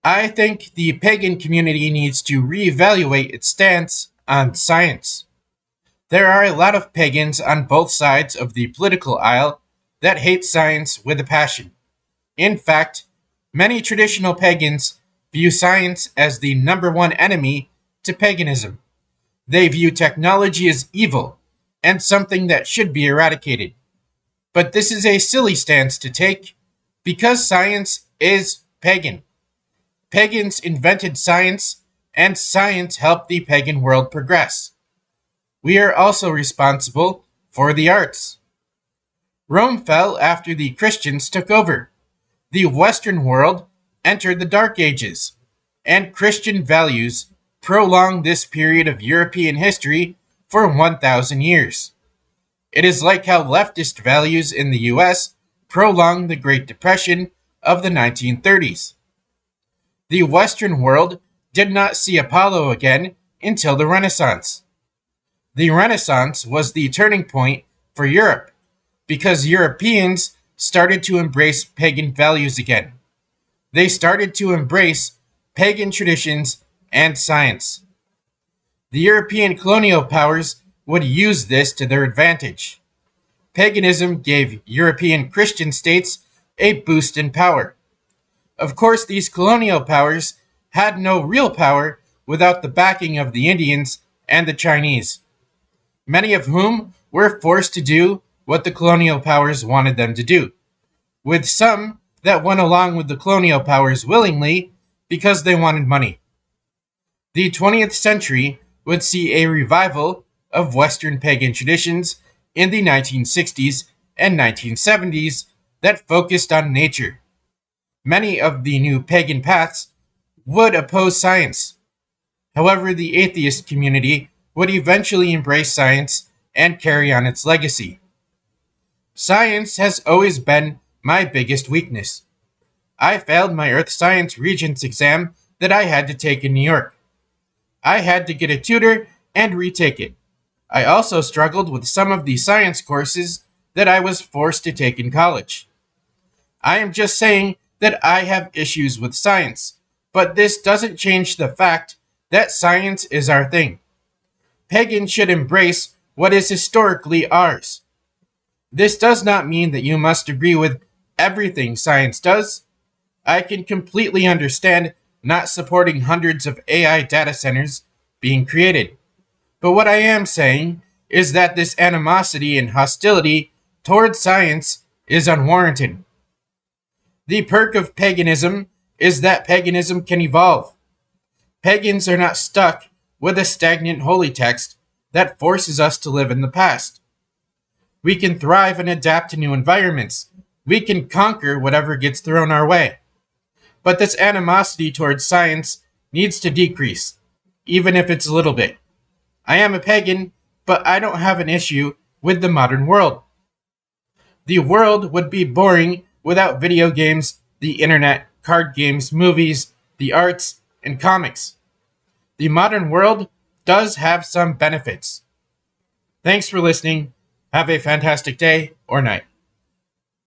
I think the pagan community needs to reevaluate its stance on science. There are a lot of pagans on both sides of the political aisle that hate science with a passion. In fact, many traditional pagans view science as the number one enemy to paganism. They view technology as evil and something that should be eradicated. But this is a silly stance to take because science is pagan. Pagans invented science, and science helped the pagan world progress. We are also responsible for the arts. Rome fell after the Christians took over. The Western world entered the Dark Ages, and Christian values prolonged this period of European history for 1,000 years. It is like how leftist values in the US prolonged the Great Depression of the 1930s. The Western world did not see Apollo again until the Renaissance. The Renaissance was the turning point for Europe because Europeans started to embrace pagan values again. They started to embrace pagan traditions and science. The European colonial powers would use this to their advantage. Paganism gave European Christian states a boost in power. Of course, these colonial powers had no real power without the backing of the Indians and the Chinese, many of whom were forced to do what the colonial powers wanted them to do, with some that went along with the colonial powers willingly because they wanted money. The 20th century would see a revival of Western pagan traditions in the 1960s and 1970s that focused on nature. Many of the new pagan paths would oppose science. However, the atheist community would eventually embrace science and carry on its legacy. Science has always been my biggest weakness. I failed my Earth Science Regents exam that I had to take in New York. I had to get a tutor and retake it. I also struggled with some of the science courses that I was forced to take in college. I am just saying that I have issues with science, but this doesn't change the fact that science is our thing. Pagans should embrace what is historically ours. This does not mean that you must agree with everything science does. I can completely understand not supporting hundreds of AI data centers being created. But what I am saying is that this animosity and hostility towards science is unwarranted. The perk of paganism is that paganism can evolve. Pagans are not stuck with a stagnant holy text that forces us to live in the past. We can thrive and adapt to new environments. We can conquer whatever gets thrown our way. But this animosity towards science needs to decrease, even if it's a little bit. I am a pagan, but I don't have an issue with the modern world. The world would be boring without video games, the internet, card games, movies, the arts, and comics. The modern world does have some benefits. Thanks for listening. Have a fantastic day or night.